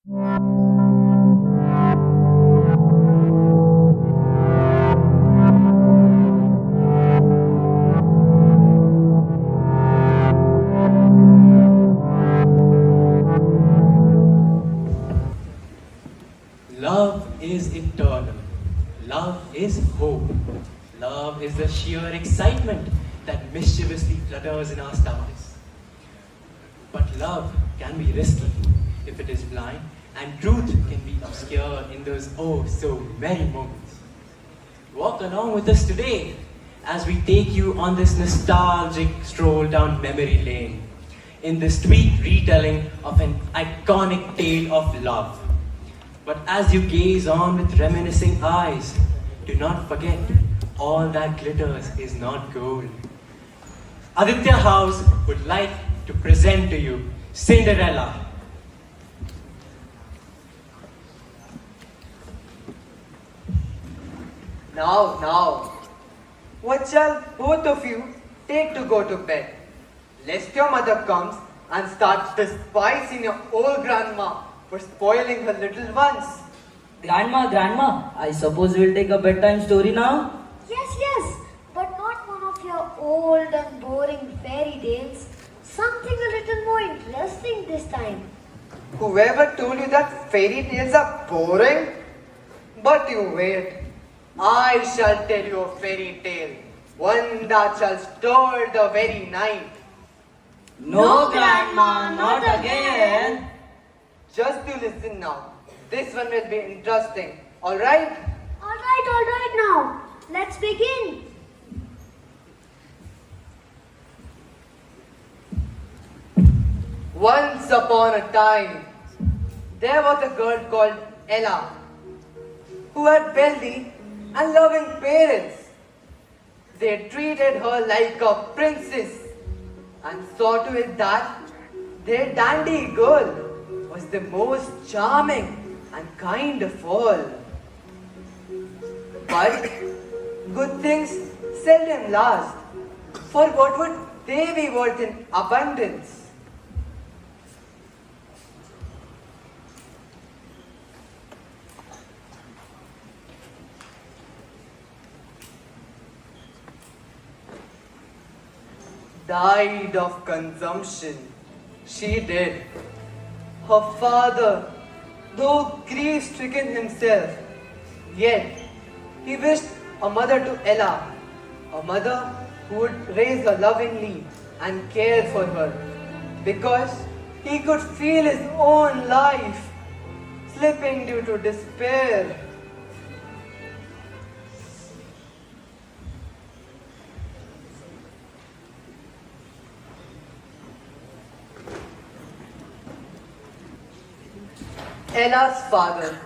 Love is eternal. Love is hope. Love is the sheer excitement that mischievously flutters in our stomachs. But love can be risky if it is blind, and truth can be obscure in those oh so many moments. Walk along with us today as we take you on this nostalgic stroll down memory lane in this sweet retelling of an iconic tale of love. But as you gaze on with reminiscing eyes, do not forget, all that glitters is not gold. Aditya House would like to present to you Cinderella. Now, what shall both of you take to go to bed? Lest your mother comes and starts despising your old grandma for spoiling her little ones. Grandma, I suppose we'll take a bedtime story now? Yes, but not one of your old and boring fairy tales. Something a little more interesting this time. Whoever told you that fairy tales are boring? But you wait. I shall tell you a fairy tale, one that shall stir the very night. No, Grandma, not again. Just you listen now. This one will be interesting. Alright? Alright now. Let's begin. Once upon a time, there was a girl called Ella who had wealthy and loving parents. They treated her like a princess and saw to it that their dandy girl was the most charming and kind of all. But good things seldom last, for what would they be worth in abundance? Died of consumption, she did. Her father, though grief-stricken himself, yet he wished a mother to Ella, a mother who would raise her lovingly and care for her, because he could feel his own life slipping due to despair. Ella's father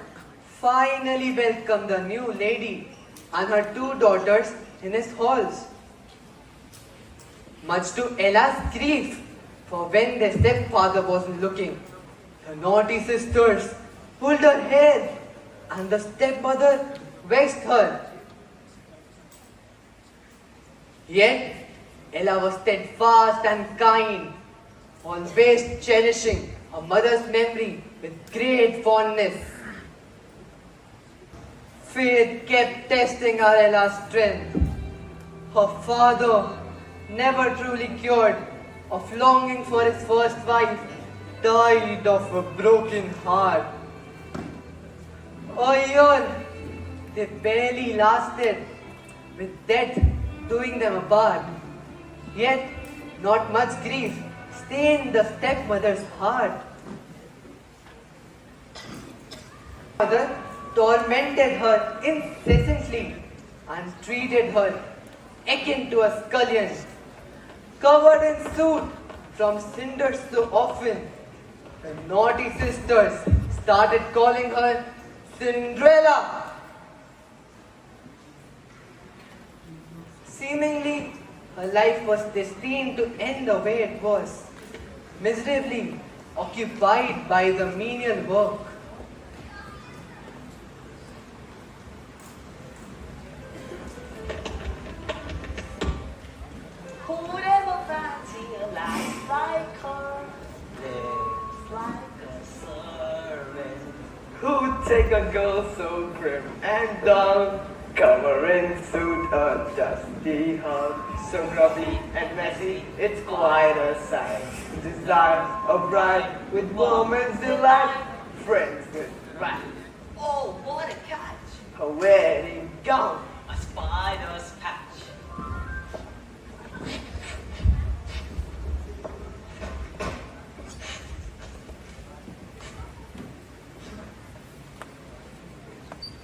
finally welcomed the new lady and her two daughters in his halls. Much to Ella's grief, for when their stepfather wasn't looking, the naughty sisters pulled her hair and the stepmother vexed her. Yet Ella was steadfast and kind, always cherishing her mother's memory with great fondness. Fate kept testing Ella's strength. Her father, never truly cured of longing for his first wife, died of a broken heart. A year they barely lasted, with death doing them apart. Yet not much grief stained the stepmother's heart. Mother tormented her incessantly and treated her akin to a scullion, covered in soot from cinders so often. The naughty sisters started calling her Cinderella. Seemingly, her life was destined to end the way it was, miserably occupied by the menial work. Who'd ever fancy a life like her? Lives like a servant. Who'd take a girl so prim and dumb, covering suit a dusty hug, so grubby and messy, it's quite a sight. Desire a bride with woman's delight, friends with right. Oh, what a catch! A wedding gown, A spider's patch.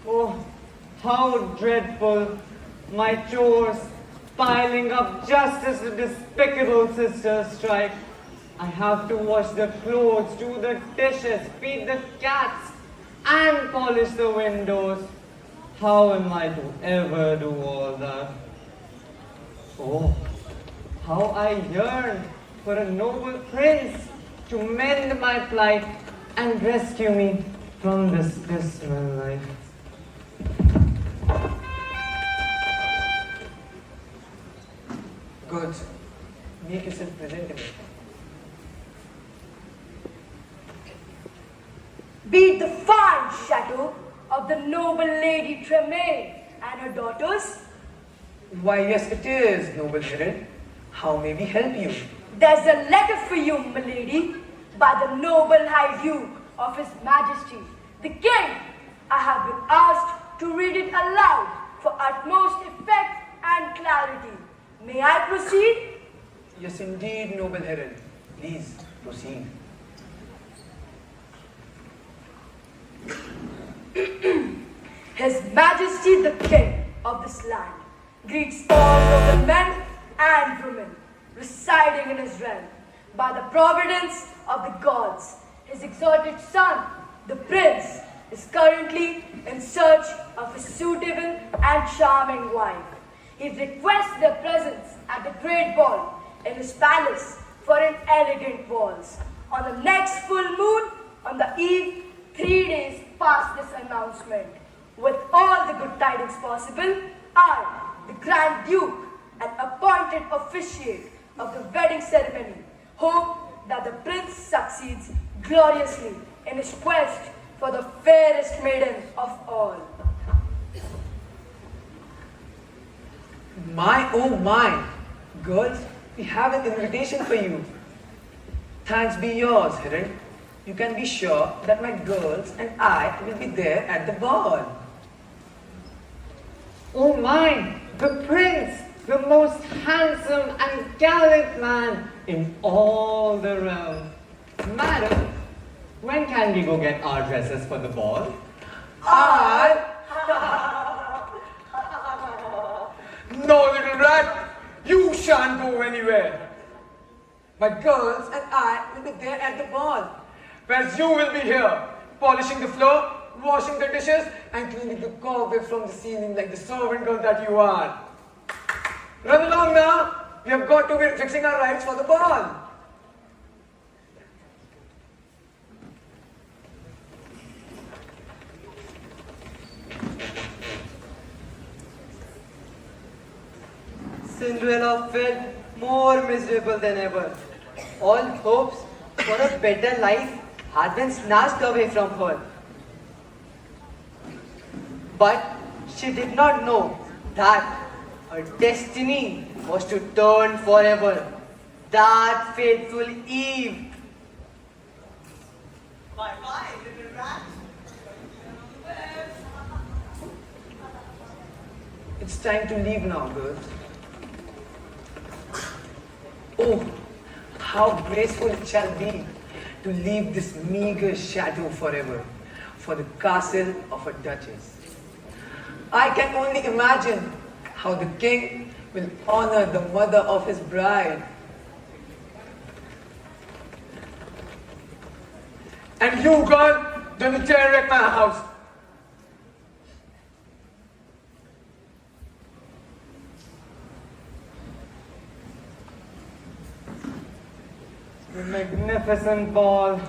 oh, how dreadful! My chores piling up just as the despicable sisters strike. I have to wash the clothes, do the dishes, feed the cats, and polish the windows. How am I to ever do all that? Oh, how I yearn for a noble prince to mend my plight and rescue me from this dismal life. Good. Make yourself presentable. Be the fine shadow of the noble Lady Tremaine and her daughters. Why, yes, it is, noble Heron. How may we help you? There's a letter for you, milady, by the noble High Duke of His Majesty, the King. I have been asked to read it aloud for utmost effect and clarity. May I proceed? Yes, indeed, noble Heron. Please, proceed. His Majesty the King of this land greets all noble men and women residing in his realm. By the providence of the gods, his exalted son, the prince, is currently in search of a suitable and charming wife. He requests their presence at the great ball in his palace for an elegant waltz. On the next full moon, on the eve, 3 days past this announcement, with all the good tidings possible, I, the Grand Duke, an appointed officiate of the wedding ceremony, hope that the prince succeeds gloriously in his quest for the fairest maiden of all. My, oh my! Girls, we have an invitation for you. Thanks be yours, Heron. You can be sure that my girls and I will be there at the ball. Oh my! The prince! The most handsome and gallant man in all the realm. Madam, when can we go get our dresses for the ball? No, little rat! You shan't go anywhere! My girls and I will be there at the ball. Whereas you will be here, polishing the floor, washing the dishes, and cleaning the cobwebs from the ceiling like the servant girl that you are. Run along now! We have got to be fixing our rights for the ball. Cinderella felt more miserable than ever. All hopes for a better life had been snatched away from her. But she did not know that her destiny was to turn forever. That fateful eve. Bye-bye, little rat. It's time to leave now, girls. Oh, how graceful it shall be to leave this meager shadow forever for the castle of a duchess. I can only imagine how the king will honor the mother of his bride. And you, girl, don't dare wreck my house. The magnificent ball.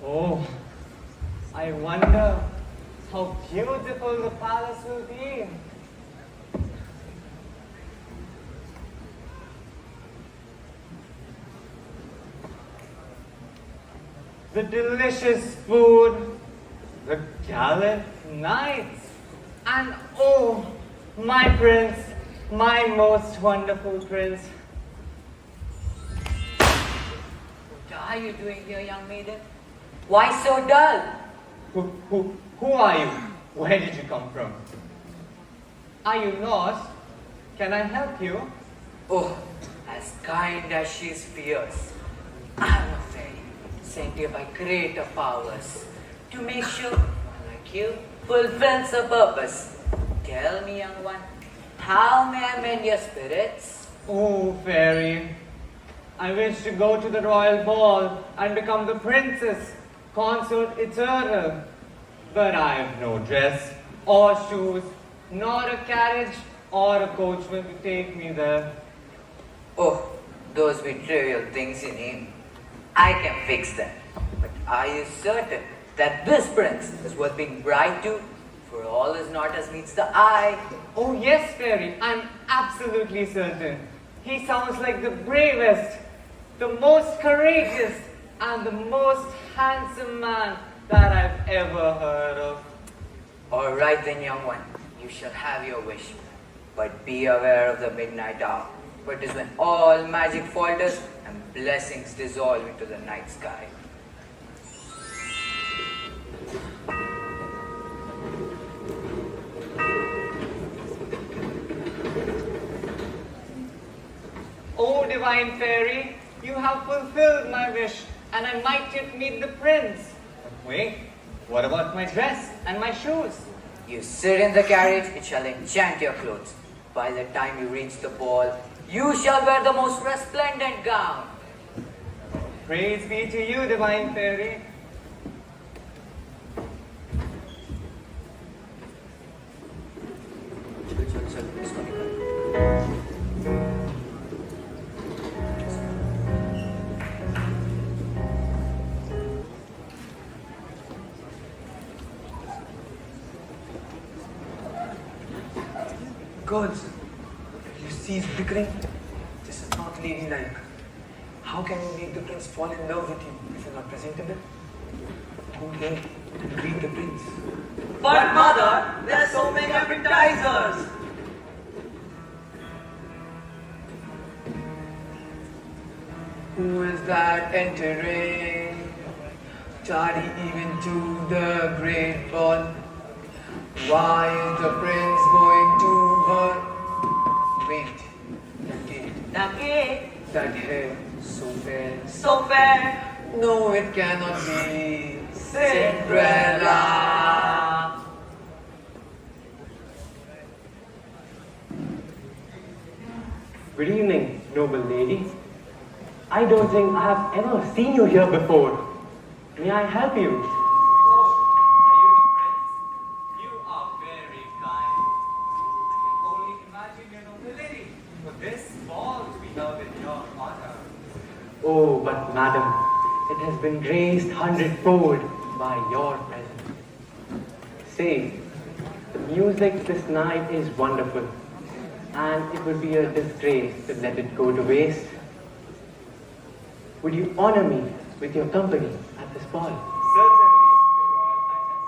Oh, I wonder how beautiful the palace will be. The delicious food, the gallant knights, and oh, my prince, my most wonderful prince. What are you doing here, young maiden? Why so dull? Who are you? Where did you come from? Are you lost? Can I help you? Oh, as kind as she is fierce. I am a fairy, sent here by greater powers to make sure, like you, fulfills her purpose. Tell me, young one, how may I mend your spirits? Oh, fairy, I wish to go to the royal ball and become the princess, consort eternal. But I have no dress or shoes, nor a carriage or a coachman to take me there. Oh, those be trivial things you name. I can fix them. But are you certain that this prince is worth being bride to? For all is not as meets the eye. Oh yes, fairy, I'm absolutely certain. He sounds like the bravest, the most courageous, and the most handsome man that I've ever heard of. All right then, young one, you shall have your wish. But be aware of the midnight hour, for it is when all magic falters and blessings dissolve into the night sky. Oh, divine fairy, you have fulfilled my wish, and I might yet meet the prince. But wait, what about my dress and my shoes? You sit in the carriage, it shall enchant your clothes. By the time you reach the ball, you shall wear the most resplendent gown. Praise be to you, divine fairy. Girls, you see his bickering? This is not ladylike. How can you make the prince fall in love with you if you're not presentable? Go here and greet the prince. But mother, there are so many appetizers. Who is that entering? Tardy even to the great ball. Why is the prince going to her? Wait, The gate, that hair, so fair. so fair. No, it cannot be Cinderella. Good evening, noble lady. I don't think I have ever seen you here before. May I help you? Are you the prince? You are very kind. I can only imagine your nobility for this ball to be held in your honor. Oh, but madam, it has been graced hundredfold by your presence. Say, the music this night is wonderful, and it would be a disgrace to let it go to waste. Would you honor me with your company at this ball? Certainly, Your Royal Highness.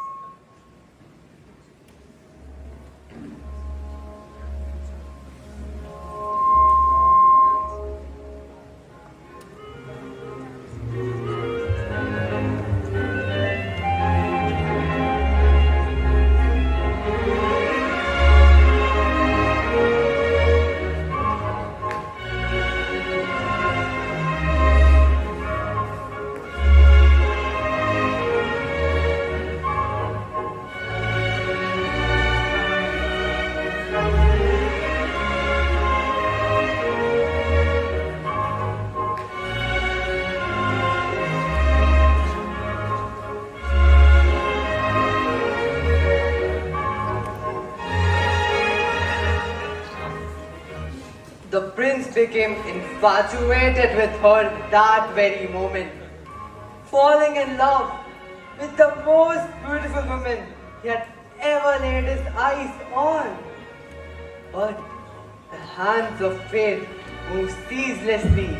The prince became infatuated with her that very moment, falling in love with the most beautiful woman he had ever laid his eyes on. But the hands of fate move ceaselessly,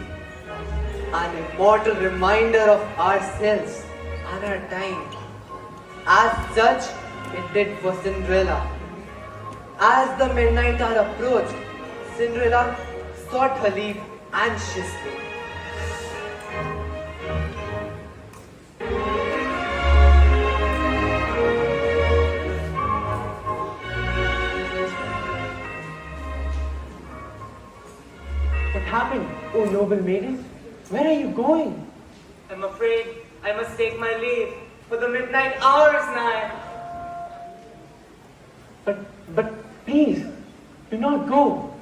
an immortal reminder of ourselves and our time. As such, it did for Cinderella. As the midnight hour approached, Cinderella sought her leave anxiously. What happened, oh noble maiden? Where are you going? I'm afraid I must take my leave, for the midnight hour is nigh. But please, do not go.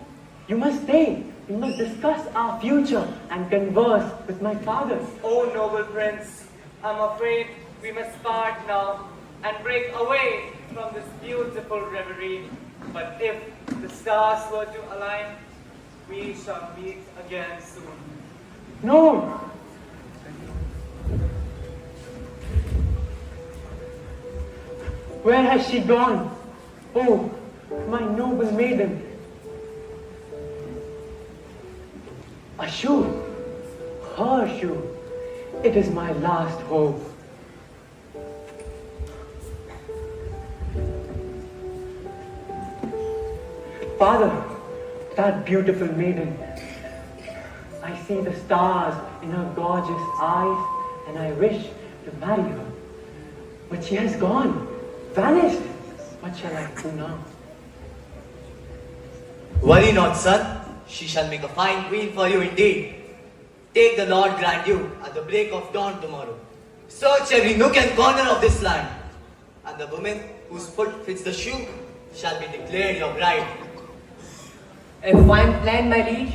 You must stay. We must discuss our future and converse with my father. Oh noble prince, I'm afraid we must part now and break away from this beautiful reverie. But if the stars were to align, we shall meet again soon. No! Where has she gone? Oh, my noble maiden. A shoe. Her shoe. It is my last hope. Father, that beautiful maiden. I see the stars in her gorgeous eyes and I wish to marry her. But she has gone, vanished. What shall I do now? Worry not, son. She shall make a fine queen for you indeed. Take the Lord grant you at the break of dawn tomorrow. Search every nook and corner of this land, and the woman whose foot fits the shoe shall be declared your bride. A fine plan, my liege.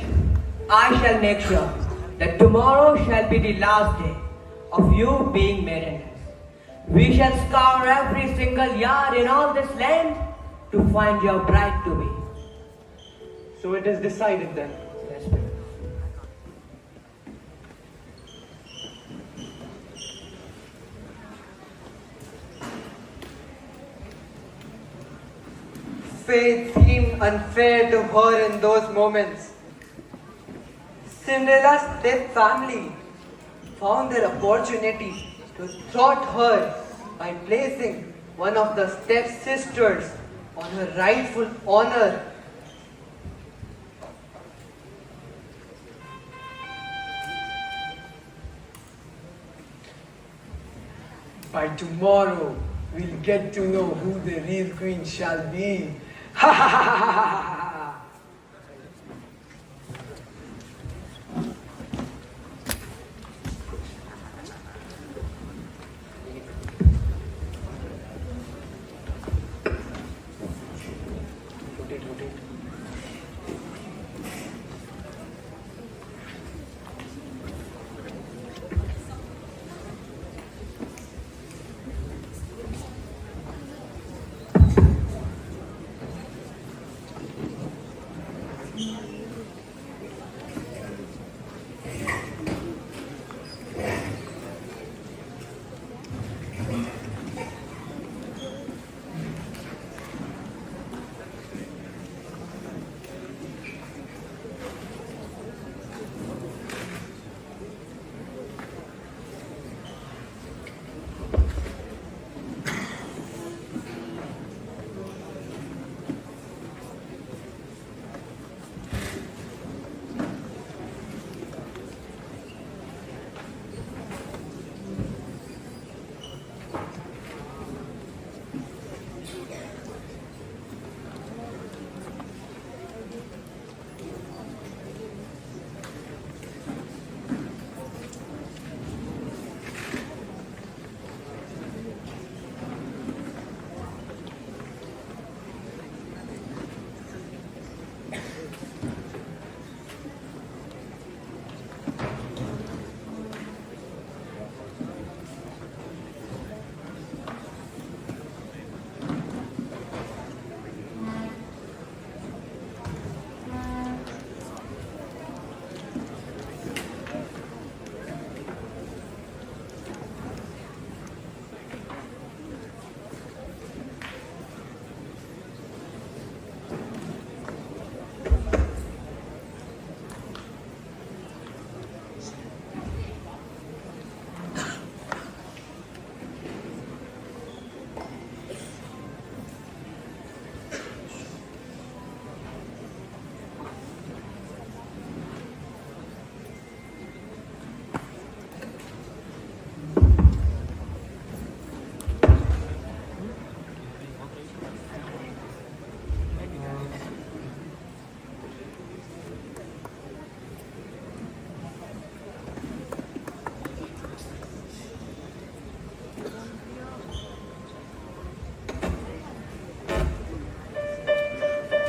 I shall make sure that tomorrow shall be the last day of you being maidenless. We shall scour every single yard in all this land to find your bride to be. So it is decided then. Yes, sir. Fate seemed unfair to her in those moments. Cinderella's step family found their opportunity to thwart her by placing one of the stepsisters on her rightful honor. By tomorrow, we'll get to know who the real queen shall be. Ha ha ha ha ha ha!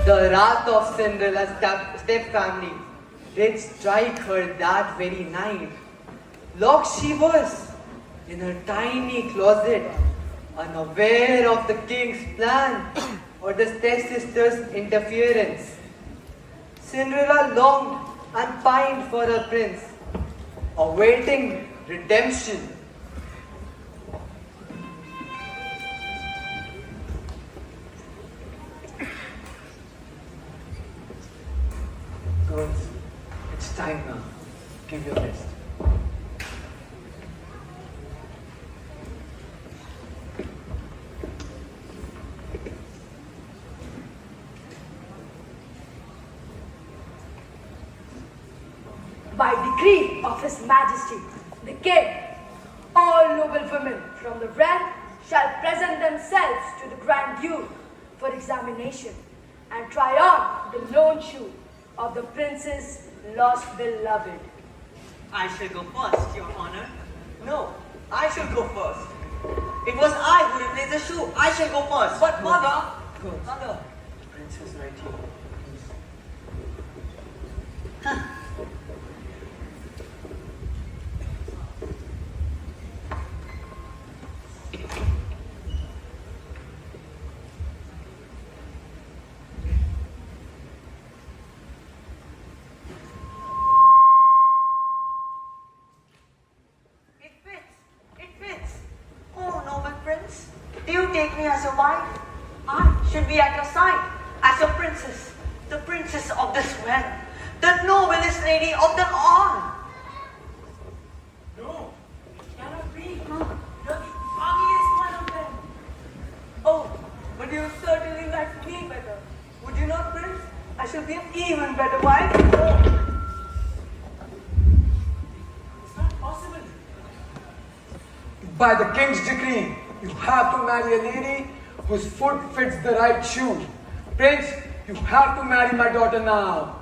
the wrath of Cinderella's step-family did strike her that very night. Locked she was in her tiny closet, unaware of the king's plan or the stepsister's interference. Cinderella longed and pined for her prince, awaiting redemption. Girls, it's time now. Give your best. By decree of His Majesty, the King, all noble women from the realm shall present themselves to the Grand Duke for examination and try on the lone shoe of the Prince's lost beloved. I shall go first, Your Honor. No, I shall go first. It was I who replaced the shoe. I shall go first. But mother, mother. Princess right here. It fits. It fits. Oh, noble prince, do you take me as your wife? I should be at your side as your princess, the princess of this realm, the noblest lady of them all. No, it cannot be. You're the ugliest one of them. Oh, but you certainly like me better. Would you not, prince? I shall be an even better wife. Oh. It's not possible. By the king's decree, you have to marry a lady whose foot fits the right shoe. Prince, you have to marry my daughter now.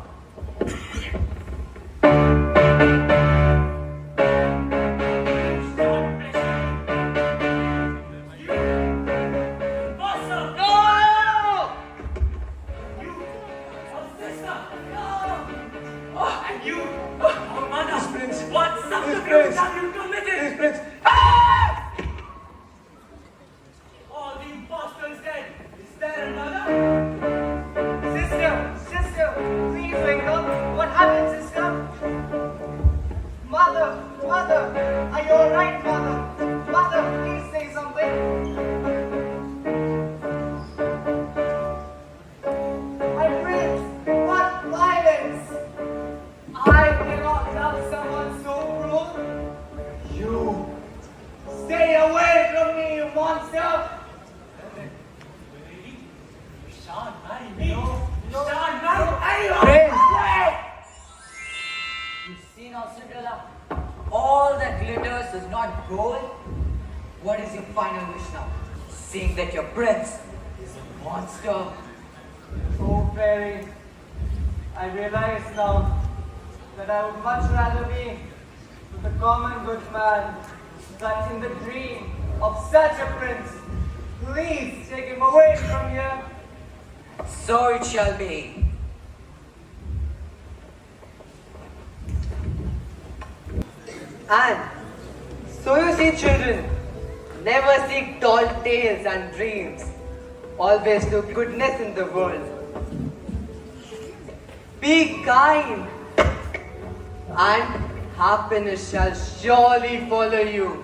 Cinderella, all that glitters is not gold. What is your final wish now? Seeing that your prince is a monster. Oh, fairy, I realize now that I would much rather be with a common good man than in the dream of such a prince. Please take him away from here. So it shall be. And so you see, children, never seek tall tales and dreams. Always do goodness in the world. Be kind, and happiness shall surely follow you.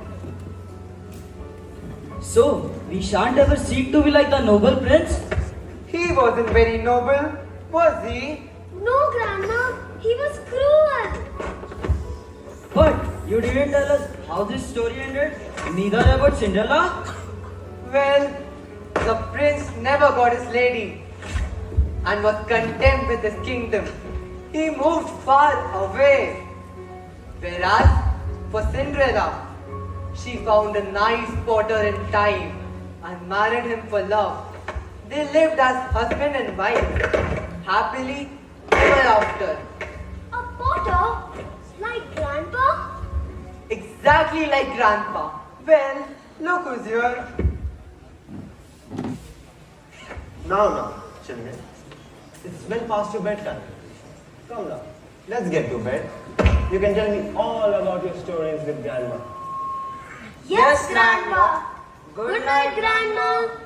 So, we shan't ever seek to be like the noble prince? He wasn't very noble, was he? No, Grandma, he was cruel. But you didn't tell us how this story ended, neither about Cinderella. Well, the prince never got his lady and was content with his kingdom. He moved far away. Whereas for Cinderella, she found a nice potter in time and married him for love. They lived as husband and wife, happily ever after. A potter? Like Grandpa? Exactly like Grandpa. Well, look who's here. Now, children, It's well past your bedtime. Come now, let's get to bed. You can tell me all about your stories with Grandma. Yes, Grandma. Good night, Grandma.